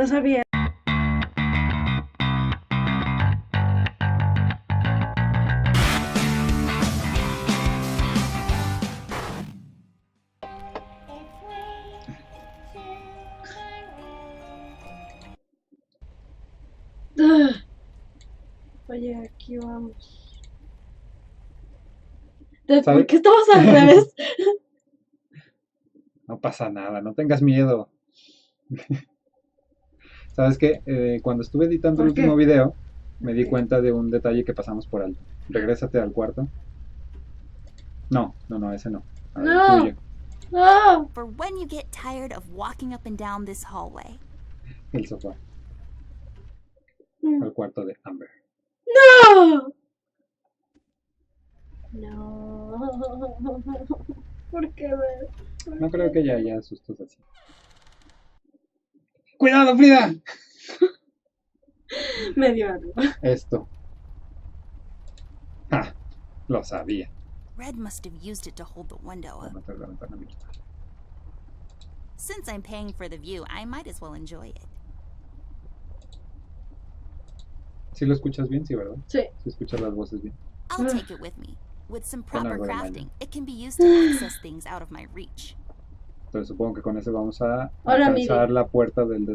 Lo sabía. Oye, aquí vamos. ¿Por qué estamos al revés? No pasa nada, no tengas miedo. ¿Sabes qué? Cuando estuve editando el último video, me di cuenta de un detalle que pasamos por alto. Regrésate al cuarto. No, ese no. A ver, el tuyo. No. For when you get tired of walking up and down this hallway. El sofá. Al cuarto de Amber. No. No. ¿Por qué ves? No creo que haya sustos así. ¡Cuidado, Frida! Me dio algo. Esto. ¡Ah! Lo sabía. Red must have used it to hold the window up. Since I'm paying for the view, I might as well enjoy it. ¿Sí lo escuchas bien? Sí, ¿verdad? Sí. ¿Sí escuchas las voces bien? I'll take it with me. With some proper crafting, it can be used to access things out of my reach. Entonces supongo que con ese vamos a alcanzar la puerta del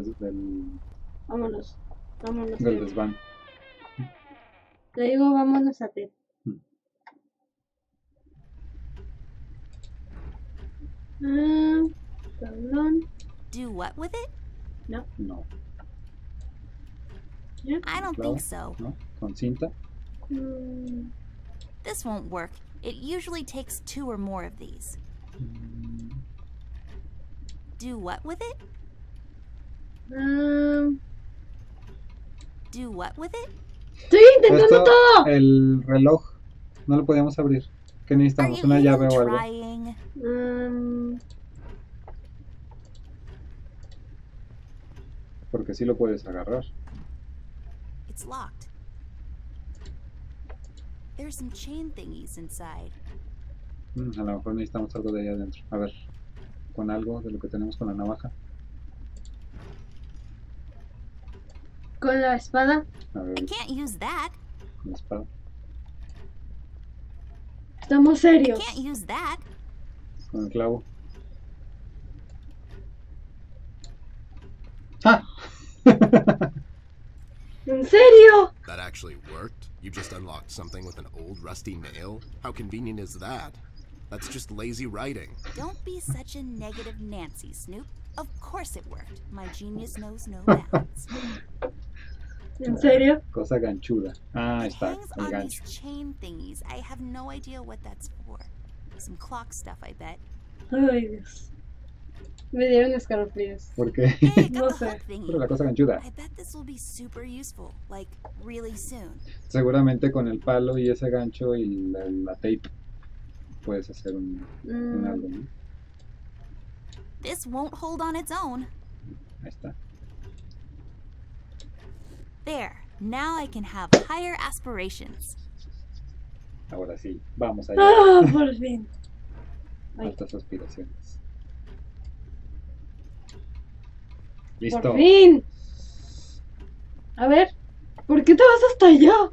Vámonos. Vámonos. Del desván. Le digo, vámonos a Ted. Perdón. Do what with it? No. No. Yeah. I don't think so. ¿No? ¿Con cinta? This won't work. It usually takes 2 or more of these. Do what with it? Do what with it? Estoy intentando todo. El reloj. No lo podíamos abrir. ¿Qué necesitamos? ¿Una llave o algo? Porque sí lo puedes agarrar. It's locked. There's some chain thingies inside. A lo mejor necesitamos algo de ahí adentro. A ver, con algo de lo que tenemos con la navaja. ¿Con la espada? A ver, I can't use that. con la espada. Estamos serios. I can't use that. Con el clavo. ¡Ah! ¿En serio? That actually worked? You just unlocked something with an old rusty nail? How convenient is that? That's just lazy writing. Don't be such a negative Nancy, Snoop. Of course it worked. My genius knows no bounds. ¿En serio? Cosa ganchuda. Ah, ahí It está, hangs el on gancho. these chain thingies. I have no idea what that's for. Some clock stuff, I bet. Ay, Dios. Me dieron escalofríos. ¿Por qué? Hey, I got No the sé. hook thingy. Pero la cosa ganchuda. I bet this will be super useful, like really soon. Seguramente con el palo y ese gancho y la tape puedes hacer un algo, ¿no? This won't hold on its own. Ahí está. There. Now I can have higher aspirations. Ahora sí, vamos allá. Ah, por fin. Ay. Altas aspiraciones. Listo. Por fin. A ver, ¿por qué te vas hasta allá?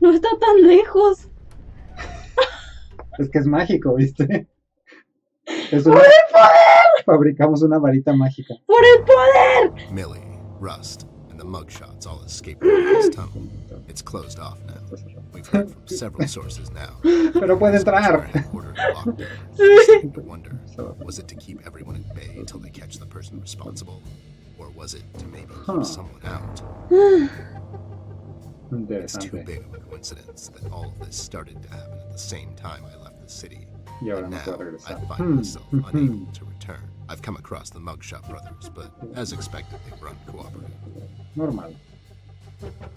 No está tan lejos. Es que es mágico, ¿viste? Es ¡Por el poder! Fabricamos una varita mágica. ¡Por el poder! Millie, Rust, and the mugshots all escaped from this tunnel. It's closed off now. We've heard from several sources now. Pero puede entrar. Ordered locked down. I wonder, was it to keep everyone at bay until they catch the person responsible? Or was it to maybe keep someone out? It's too Interesante. big of a coincidence that all of this started to happen at the same time I left the city. Y ahora And no now puedo I regresar. find myself unable to return. I've come across the Mugshot brothers, but as expected, they were uncooperative. Normal.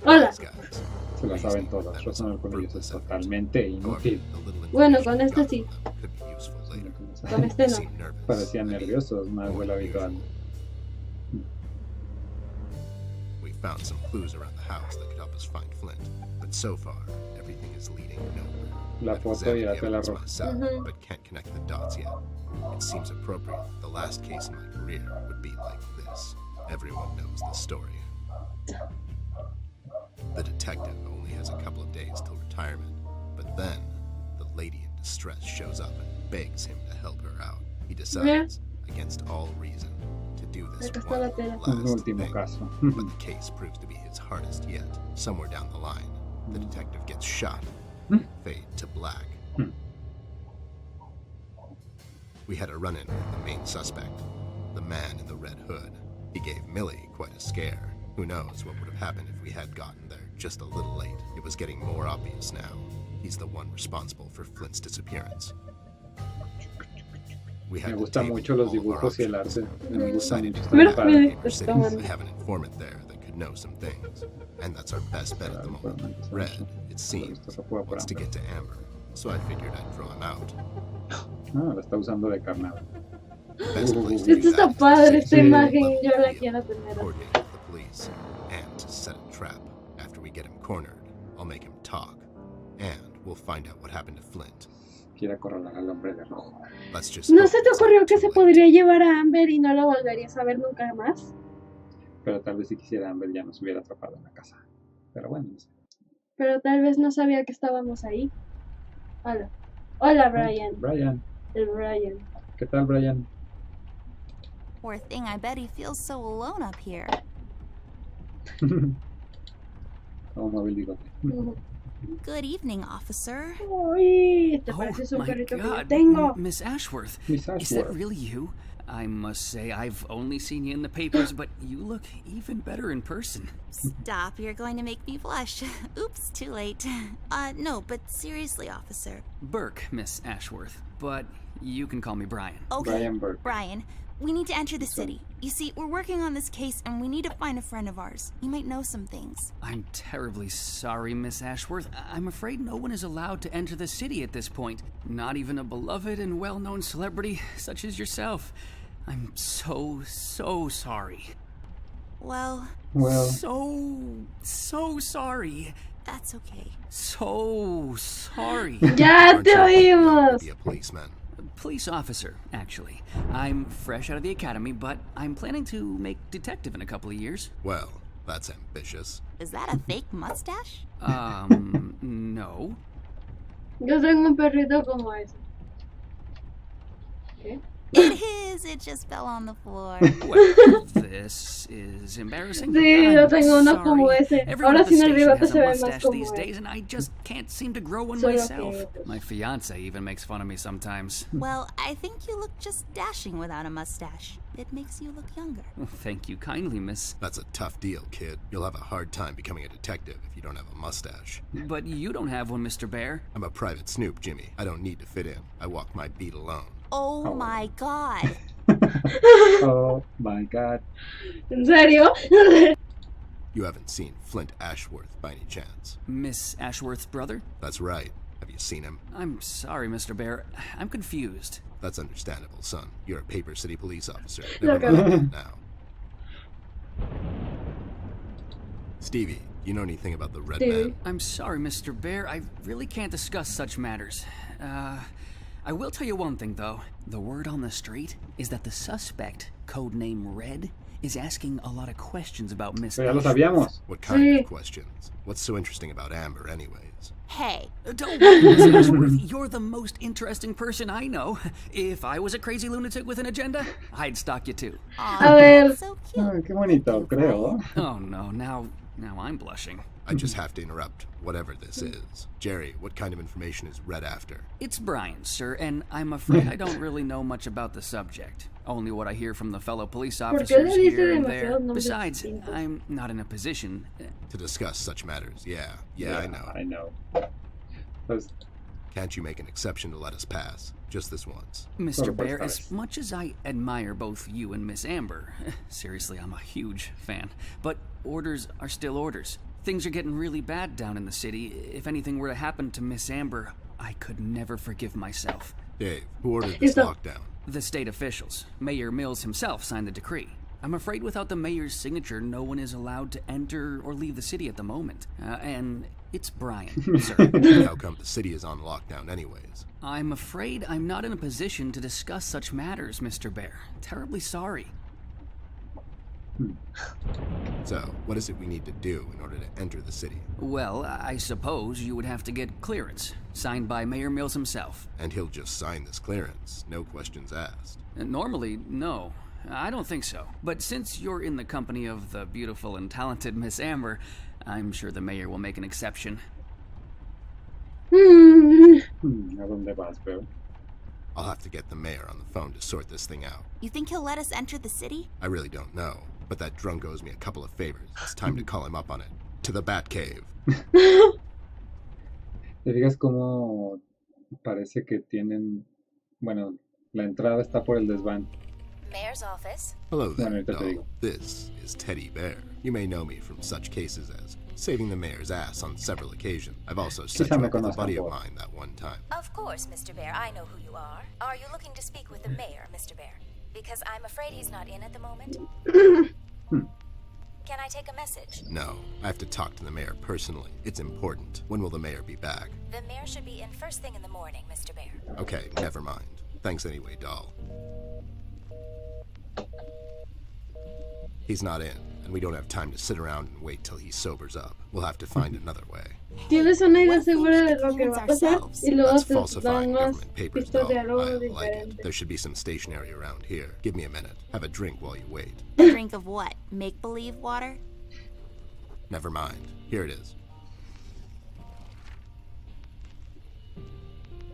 Hola. These guys, Se la saben todas. Razonar con ellos es totalmente inútil. Bueno, con este sí. could be useful later. Con este no. Seem nervous. Parecían nerviosos, más de lo habitual. We found some clues around the house that could help us find Flint, but so far everything is leading nowhere. La I've foto y examined la the tela evidence roja. myself, but can't connect the dots yet. It seems appropriate. The last case in my career would be like this. Everyone knows the story. The detective only has a couple of days till retirement, but then the lady in distress shows up and begs him to help her out. He decides, against all reason, to do this Acá está one la tela. Un last último thing. caso. But the case proves to be his hardest yet. Somewhere down the line, the detective gets shot. Fade to black. We had a run-in with the main suspect, the man in the red hood. He gave Millie quite a scare. Who knows what would have happened if we had gotten there just a little late. It was getting more obvious now. He's the one responsible for Flint's disappearance. We Me had to gustan table mucho los all of our dibujos y el options. arte. Me gusta mucho. Está Mira, muy padre. mira. Paper Está cities. bueno. We have an informant there that could know some things, and that's our best bet at the moment. Red, it seems, wants to get to Amber, so I figured I'd draw him out. Ah, la está usando de carnada. Best place to do Esto está that is padre, to esta sit imagen. level Yo la field, quiero tener. coordinate with the police, and to set a trap. After we get him cornered, I'll make him talk, and we'll find out what happened to Flint. Quiere acorralar al hombre de rojo. Let's just ¿No hope se te it's ocurrió not que too se late. podría llevar a Amber y no la volverías a ver nunca más? Pero tal vez si quisiera Amber ya nos hubiera atrapado en la casa. Pero bueno, no sé. Pero tal vez no sabía que estábamos ahí. Hola. Hola, Brian. Brian. El Brian. ¿Qué tal, Brian? Poor thing, I bet he feels so alone up here. Como móvil bigote. Good evening, officer. Uy, te pareces un my perrito que yo God, tengo. Miss Ashworth. Miss Is that Ashworth. really you? I must say, I've only seen you in the papers, but you look even better in person. Stop, you're going to make me blush. Oops, too late. No, but seriously, officer. Burke, Miss Ashworth, but you can call me Brian. Okay, Brian Burke. Brian, we need to enter the city. You see, we're working on this case and we need to find a friend of ours. You might know some things. I'm terribly sorry, Miss Ashworth. I'm afraid no one is allowed to enter the city at this point. Not even a beloved and well-known celebrity such as yourself. I'm so sorry. Well, So sorry. that's okay. So sorry. Ya Aren't te you lucky to oímos. be a policeman? Police officer, actually. I'm fresh out of the academy, but I'm planning to make detective in a couple of years. Well, that's ambitious. Is that a fake mustache? No. Yo tengo un perrito como ese. ¿Qué? It is. It just fell on the floor. Well, this is embarrassing. Sí, yo I'm tengo uno como sorry. ese. Everyone Ahora at the sin el station bigote has se a ve más mustache como these él. days, and I just can't seem to grow one Solo myself. que, pues, My fiance even makes fun of me sometimes. Well, I think you look just dashing without a mustache. It makes you look younger. Thank you kindly, miss. That's a tough deal, kid. You'll have a hard time becoming a detective if you don't have a mustache. But you don't have one, Mr. Bear. I'm a private snoop, Jimmy. I don't need to fit in. I walk my beat alone. Oh my god. Oh my god. ¿En serio? You haven't seen Flint Ashworth by any chance? Miss Ashworth's brother? That's right. Have you seen him? I'm sorry, Mr. Bear. I'm confused. That's understandable, son. You're a Paper City police officer. Look Never at mind that now. Stevie, you know anything about the Red Stevie. Man? I'm sorry, Mr. Bear. I really can't discuss such matters. I will tell you one thing, though. The word on the street is that the suspect, codename Red, is asking a lot of questions about Miss Pero ya lo Ashworth. sabíamos. What kind Sí. of questions? What's so interesting about Amber, anyways? Hey, Don't worry, Miss Ashworth. You're the most interesting person I know. If I was a crazy lunatic with an agenda, I'd stalk you too. A ver. that's so cute. Ay, qué bonito, creo. Oh no, now I'm blushing. I just have to interrupt, whatever this is. Jerry, what kind of information is Red after? It's Brian, sir, and I'm afraid I don't really know much about the subject. Only what I hear from the fellow police ¿Por qué officers le dice here and there. demasiados nombres Besides, distintos? I'm not in a position. To discuss such matters, yeah, I know. I know. Pues, Can't you make an exception to let us pass? Just this once. Mr. Solo por Bear, esta as vez. much as I admire both you and Miss Amber, seriously, I'm a huge fan, but orders are still orders. Things are getting really bad down in the city. If anything were to happen to Miss Amber, I could never forgive myself. Dave, who ordered this Esto- lockdown? The state officials. Mayor Mills himself signed the decree. I'm afraid without the mayor's signature, no one is allowed to enter or leave the city at the moment. And it's Brian, sir. How come the city is on lockdown anyways? I'm afraid I'm not in a position to discuss such matters, Mr. Bear. Terribly sorry. So, what is it we need to do in order to enter the city? Well, I suppose you would have to get clearance, signed by Mayor Mills himself. And he'll just sign this clearance, no questions asked. Normally, no. I don't think so. But since you're in the company of the beautiful and talented Miss Amber, I'm sure the mayor will make an exception. ¿A dónde vas, bro? I'll have to get the mayor on the phone to sort this thing out. You think he'll let us enter the city? I really don't know, but that drunk owes me a couple of favors. It's time to call him up on it. To the Batcave. ¿Te fijas cómo parece que tienen... Bueno, la entrada está por el desván. Mayor's office. Hello there, Bueno, ahorita te doll. digo. This is Teddy Bear. You may know me from such cases as saving the mayor's ass on several occasions. I've also set Quizá you me up with a conozcan buddy of por- mine that one time. Of course, Mr. Bear, I know who you are. Are you looking to speak with the mayor, Mr. Bear? Because I'm afraid he's not in at the moment. Can I take a message? No, I have to talk to the mayor personally. It's important. When will the mayor be back? The mayor should be in first thing in the morning, Mr. Bear. Okay, never mind. Thanks anyway, doll. He's not in, and we don't have time to sit around and wait till he sobers up. We'll have to find another way. Tienes una idea What if we segura de make lo que va a pasar ourselves? y luego That's te dan falsifying más government papers, pistas doll. de I algo like it. diferente. There should be some stationery around here. Give me a minute. Have a drink while you wait. A drink of what? Make-believe water? Never mind. Here it is.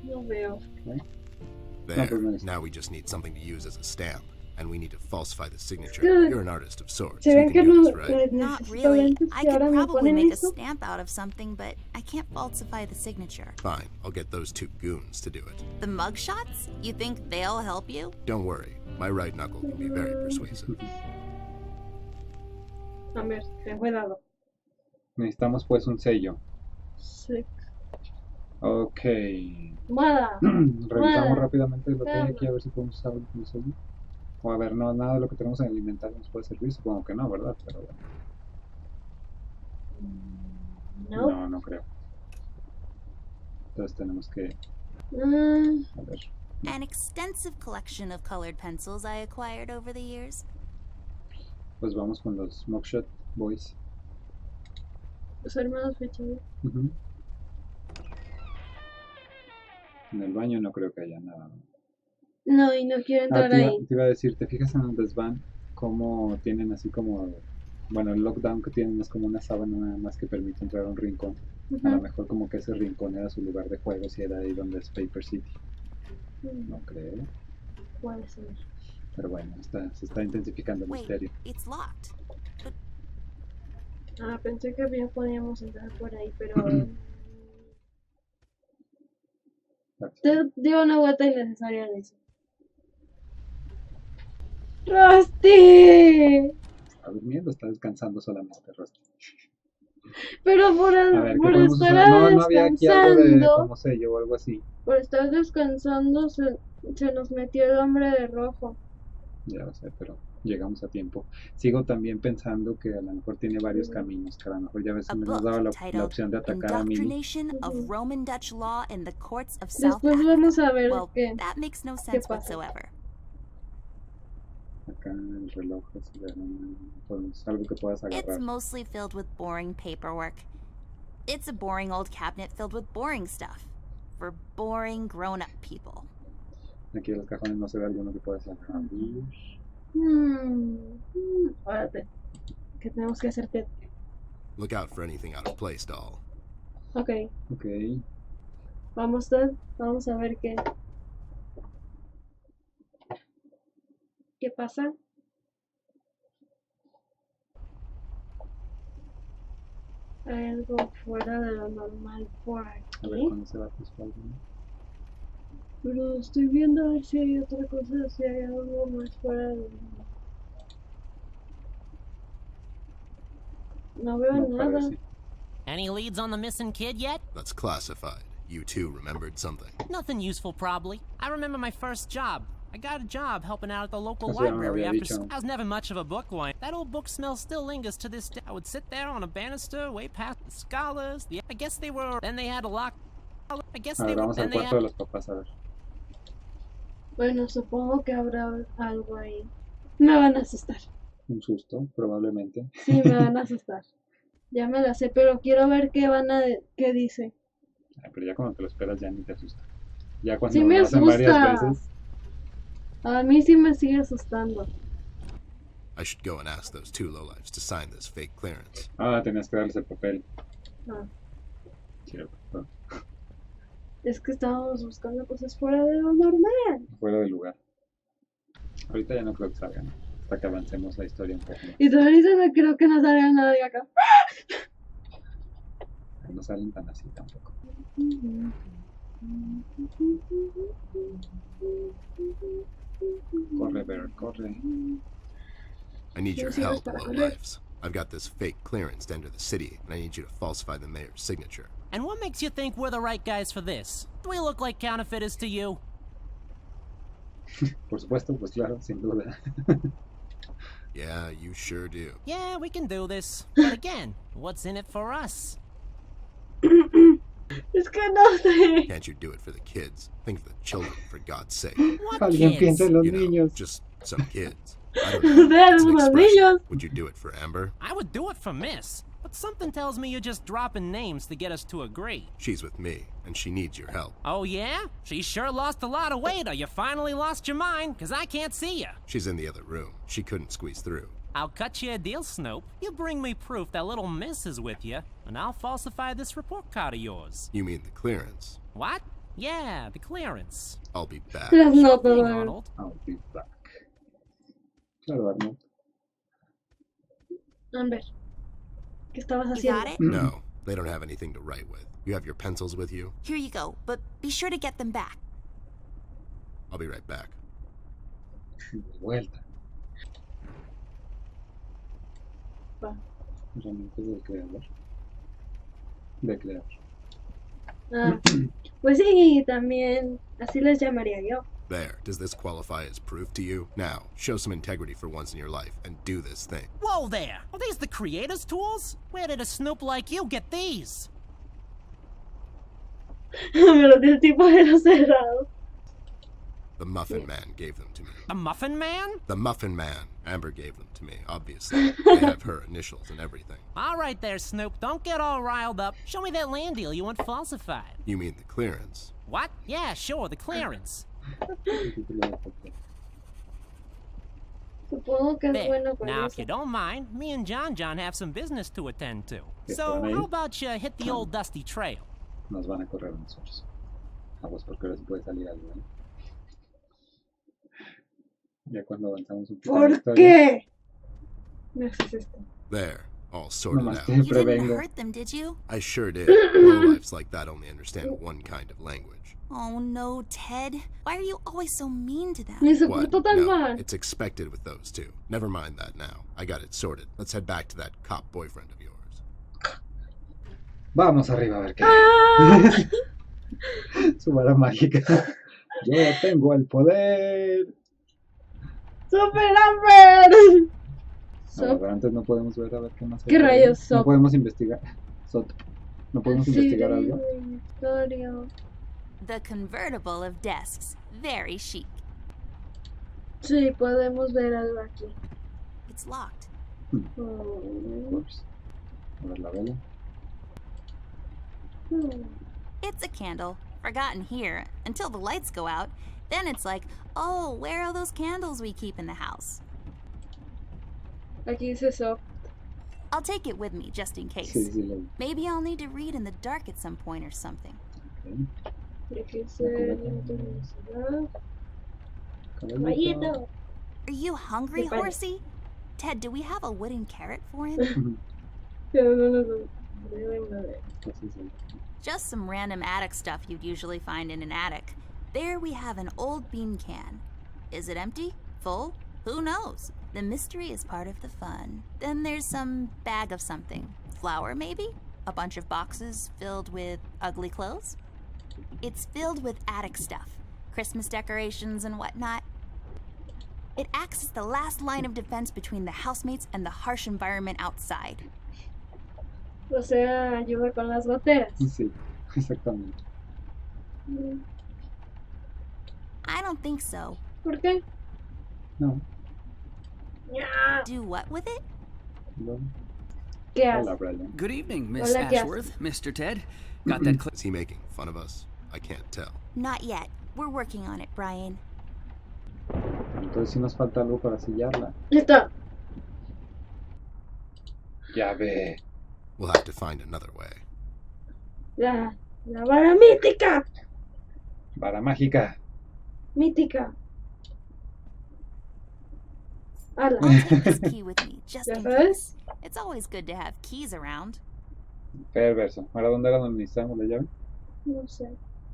No veo. There. pues no es. Now we just need something to use as a stamp. And we need to falsify the signature. Good. You're an artist of sorts. Se You ven can que do no this, right? Not necesito really. lentes I y could ahora me probably ponen make a eso. stamp out of something, but I can't falsify the signature. Fine. I'll get those two goons to do it. The mugshots? You think they'll help you? Don't worry. My right knuckle can be very persuasive. A ver, ten cuidado. Necesitamos pues un sello. Sí. Ok. Nada. Revisamos rápidamente lo que hay Nada. aquí a ver si podemos usar un sello. O a ver, no, nada de lo que tenemos en el inventario nos puede servir. Supongo que no, ¿verdad? Pero bueno. No. No creo. Entonces tenemos que... Ah, A ver. An extensive collection of colored pencils I acquired over the years. Pues vamos con los Mugshot Boys. los hermanos Frixel. Ujú. En el baño no creo que haya nada. No, y no quiero entrar ahí. Te iba a decir, ¿te fijas en el desván cómo tienen así como... Bueno, el lockdown que tienen es como una sábana nada más que permite entrar a un rincón. A lo mejor como que ese rincón era su lugar de juegos y era ahí donde es Paper City. No creo. Puede ser. Pero bueno, se está intensificando el Wait, misterio. it's locked. Ah, pensé que bien podíamos entrar por ahí, pero... Te dio una vuelta innecesaria de eso. ¡Rusty! Está durmiendo, está descansando solamente, Rusty. Pero por, A ver, ¿qué por podemos estar usar? No había aquí algo de descansando, como sello o algo así. por estar descansando, se nos metió el hombre de rojo. Ya lo sé, pero llegamos a tiempo. Sigo también pensando que a lo mejor tiene varios caminos, que a lo mejor ya ves A que nos book daba la titled opción de atacar a Mini. Indoctrination of Roman Dutch Law in the Courts of South Después Africa. vamos a ver Well, qué. that makes no sense pasa? whatsoever. Acá el reloj es pues, algo que puedas It's agarrar. mostly filled with boring paperwork. It's a boring old cabinet filled with boring stuff. For boring grown-up people. Aquí en los cajones no se ve alguno que puedas agarrar. Espérate. ¿Qué tenemos que hacer? Look out for anything out of place, doll. Ok, Ok. vamos a ver qué. ¿Qué pasa? Hay algo fuera de lo normal por A ver aquí. cuándo se va tu espalda. Pero estoy viendo a ver si hay otra cosa, si hay algo más fuera de... No veo No nada. parece. Any leads on the missing kid yet? That's classified. You too remembered something. Nothing useful, probably. I remember my first job. I got a job helping out at the local Eso ya me lo library había after dicho. school. I was never much of a bookworm. That old book smell still lingers to this day. I would sit there on a banister way past the scholars. I guess they were. Then they had a lock. I guess A they ver, were. vamos al Then they cuarto de had. los papás a ver. Bueno, supongo que habrá algo ahí. Me van a asustar. Un susto, probablemente. Sí, me van a asustar. Ya me la sé, pero quiero ver qué dice. Pero ya cuando te lo esperas ya ni te asusta. Ya cuando Sí me lo hacen varias asusta. veces, A mí sí me sigue asustando. I should go and ask those two lowlifes to sign this fake clearance. tenías que darles el papel. Ah, Cierto. es que estábamos buscando cosas fuera de lo normal. Fuera del lugar. Ahorita ya no creo que salgan. Hasta que avancemos la historia un poco más. Y todavía no creo que no salga nada de acá. No salen tan así tampoco. Corre, Bear, corre. I need your Sí, help, para correr. lowlifes. I've got this fake clearance to enter the city, and I need you to falsify the mayor's signature. And what makes you think we're the right guys for this? Do we look like counterfeiters to you? Por supuesto, pues claro, sin duda. Yeah, you sure do. Yeah, we can do this. But again, what's in it for us? Es que no sé. Can't you do it for the kids? Think of the children, for God's sake. What Alguien kids? piensa en los You know, niños. just some kids. I don't know. Ustedes It's an los expression. niños. Would you do it for Amber? I would do it for Miss, but something tells me you're just dropping names to get us to agree. She's with me, and she needs your help. Oh yeah? She sure lost a lot of weight or you finally lost your mind, 'cause I can't see ya. She's in the other room. She couldn't squeeze through. I'll cut you a deal, Snoop. You bring me proof that little Miss is with you, and I'll falsify this report card of yours. You mean the clearance? What? Yeah, the clearance. I'll be back. Las Sure notas. thing, Arnold. I'll be back. Claro, Arnold. Amber, ¿qué estabas You haciendo? got it? No, they don't have anything to write with. You have your pencils with you? Here you go, but be sure to get them back. I'll be right back. De vuelta. Va. Herramientas del creador. De creador. Ah, pues sí, también así les llamaría yo. There. Does this qualify as proof to you? Now, show some integrity for once in your life and do this thing. Whoa there! Are these the creator's tools? Where did a Snoop like you get these? Me lo dio el tipo de los cerrados. The Muffin Man gave them to me. The Muffin Man? The Muffin Man. Amber gave them to me, obviously. They have her initials and everything. All right there, Snoop. Don't get all riled up. Show me that land deal you want falsified. You mean the clearance? What? Yeah, sure, the clearance. Capítulo de papel. Supongo que es There. bueno con Now, if eso. you don't mind, me and John have some business to attend to. Yes, So, Ronnie. how about you hit the old dusty trail? Nos van a correr a nosotros. Aguas porque ahora sí puede salir algo, ¿eh? Ya cuando avanzamos un poco en la ¿Por historia, qué? Me haces esto. There. All sorted nomás out. te You didn't prevengo. hurt them, did you? I sure did. Lowlifes like that only understand one kind of language. Oh no, Ted. Why are you always so mean to them? Me se What? portó tan No, mal. it's expected with those two. Never mind that now. I got it sorted. Let's head back to that cop boyfriend of yours. Vamos arriba a ver qué. ¡Ah! Su vara mágica. Yo tengo el poder. ¡Super Amber! A ver, pero antes no podemos ver a ver qué más hay ¿Qué por ahí. rayos, No Sop? podemos investigar. Sot. No podemos Sí, investigar algo. Victoria. The convertible of desks. Very chic. Sí, podemos ver algo aquí. It's locked. Ups. A ver la vela. It's a candle. Forgotten here until the lights go out. Then it's like, oh, where are those candles we keep in the house? Aquí dice Sop. I'll take it with me just in case. Sí, sí, lo vi. Maybe I'll need to read in the dark at some point or something. Ok. Aquí dice Ciudad. Caballito. Caballito. Are you hungry, Goodbye. horsey? Ted, do we have a wooden carrot for him? Pero no lo deben ver. Así es. Just some random attic stuff you'd usually find in an attic. There we have an old bean can. Is it empty? Full? Who knows? The mystery is part of the fun. Then there's some bag of something. Flour, maybe? A bunch of boxes filled with ugly clothes? It's filled with attic stuff. Christmas decorations and whatnot. It acts as the last line of defense between the housemates and the harsh environment outside. O sea, ayuda con las goteras. Sí, exactamente. I don't think so. ¿Por qué? No. Ya. Do what with it? No. ¿Qué Hola, haces? Brian. Good evening, Miss Hola, ¿qué haces? Ashworth, Mr. Ted. Got that Is he making fun of us? I can't tell. Not yet. We're working on it, Brian. Entonces sí nos falta algo para sellarla. Listo. Llave. We'll have to find another way. La vara mítica. Vara mágica. Mítica. Ala. I'll take this key with me, just ¿Ya in sabes? case. It's always good to have keys around. Perverso. ¿Ahora dónde era donde necesitamos la llave? No sé.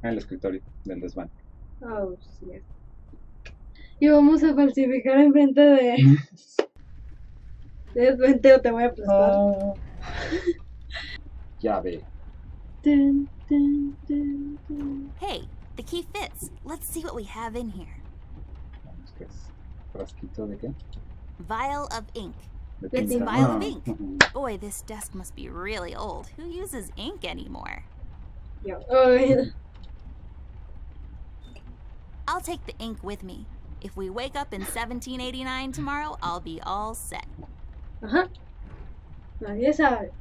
En el escritorio del desván. Oh, sí. Y vamos a falsificar enfrente de... Vente o te voy a aplastar. Llave. Dun, dun, dun, dun. Hey, the key fits. Let's see what we have in here. Vamos, ¿qué es? ¿Frasquito de qué? Vial of ink. De It's a tinta. vial of Ah, ink. ujú. Boy, this desk must be really old. Who uses ink anymore? Yo. Ay, I'll take the ink with me. If we wake up in 1789 tomorrow, I'll be all set. ajá. Nadie sabe.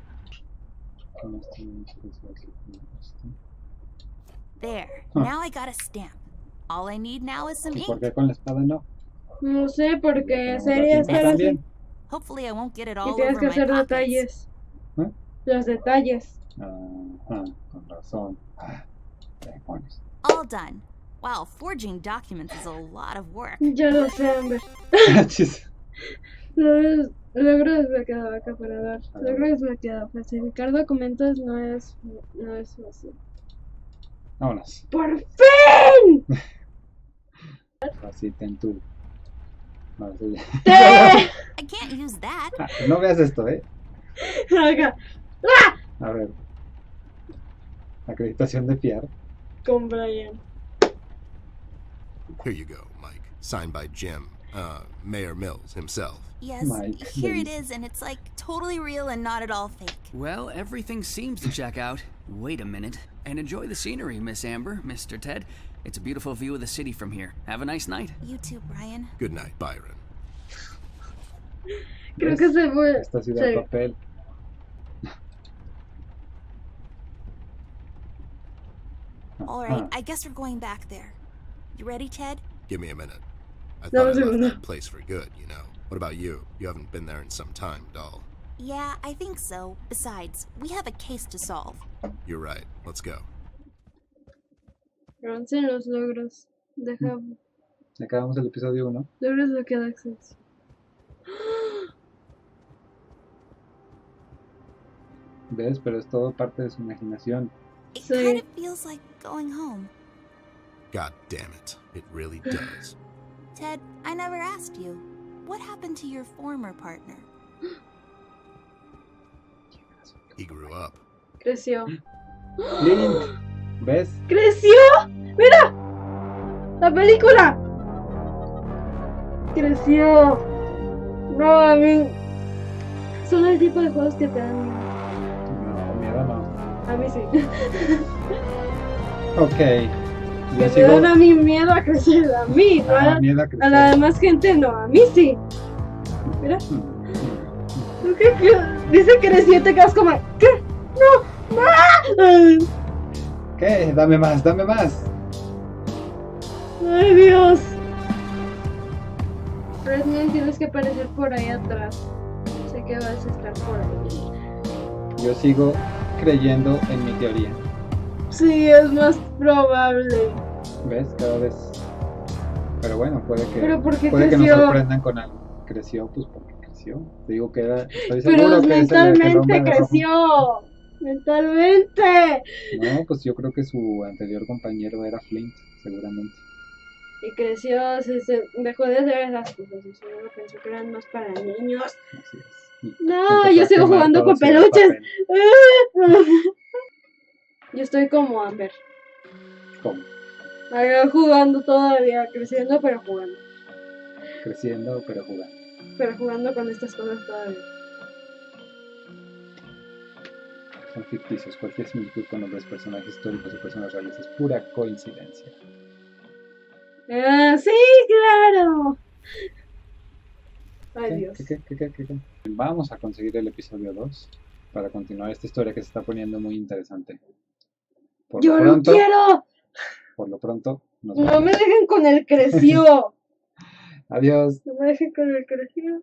¿Qué más tenemos que hacer? Esto. There. Huh. Now I got a stamp. All I need now is some ¿Y por ink. qué con la espada no? No sé, porque Tenemos la sería tinta estar así. también. Hopefully I won't get it Y all tienes over que my hacer pockets. detalles. ¿Eh? Los detalles. Ajá, con razón. Ah, demonios. All done. Wow, forging documents is a lot of work. Ya lo sé, hombre. Chis. Logro desbloqueado, acaparador. Logro desbloqueado. Falsificar documentos no es fácil. Vámonos. ¡Por fin! Así ten tu. No, eso ya. ¡Te! I can't use that. Ah, no veas esto, Acá. A ver. Acreditación de fiar. Con Brian. Here you go, Mike. Signed by Jim, Mayor Mills himself. Yes, Mike, here it please. is, and it's like totally real and not at all fake. Well, everything seems to check out. Wait a minute. And enjoy the scenery, Miss Amber, Mr. Ted. It's a beautiful view of the city from here. Have a nice night. You too, Brian. Good night, Byron. Creo ¿Ves? que se fue. Esta ciudad Sí. papel. All Ajá. right, I guess we're going back there. You ready, Ted? Give me a minute. I Dame thought I un left segundo. that place for good, you know. What about you? You haven't been there in some time, doll. Yeah, I think so. Besides, we have a case to solve. You're right. Let's go. Avancen los logros. Deja. Acabamos el episodio 1. Logros lo que da acceso. ¿Ves? Pero es todo parte de su imaginación. It Sí. kind of feels like going home. God damn it. It really does. Ted, I never asked you. What happened to your former partner? He grew up. Creció. Clint, ¿ves? ¡Creció! ¡Mira! ¡La película! ¡Creció! No, a mí. Son el tipo de juegos que te dan miedo. No, miedo no. A mí sí. Ok. Que Yo me sigo. dan a mí miedo a crecer. A mí, no Ah, a, miedo a a crecer. la demás gente no. A mí sí. Mira. ¿Tú qué? Dice creció y te quedas como. ¿Qué? ¡No! ¡Ah! ¿Qué? Dame más, dame más. ¡Ay, Dios! Redman, tienes que aparecer por ahí atrás. Sé que vas a estar por ahí. Yo sigo creyendo en mi teoría. Sí, es más probable. ¿Ves? Cada vez. Pero bueno, ¿Pero por qué puede que nos creció? sorprendan con algo. Creció, pues porque creció. Te digo que era. Estoy Pero seguro que es el mentalmente hombre de rojo. creció. Mentalmente. No, pues yo creo que su anterior compañero era Flint, seguramente. Y creció, se dejó de hacer esas cosas. Y solo pensó que eran más para niños. Así es. Y No, empezó yo a sigo quemar jugando todo con Ciudad peluches. Papel. Yo estoy como Amber. ¿Cómo? Acá jugando todavía, creciendo pero jugando. Creciendo, pero jugando. Pero jugando con estas cosas todavía. Son ficticios. Cualquier similitud con nombres, personajes históricos o personas reales es pura coincidencia. Ah, sí, claro. Ay, Dios. ¿Qué? Vamos a conseguir el episodio 2 para continuar esta historia que se está poniendo muy interesante. ¡Yo lo quiero! Por lo pronto, nos No vemos. me dejen con el creció. Adiós. No me dejen con el creció.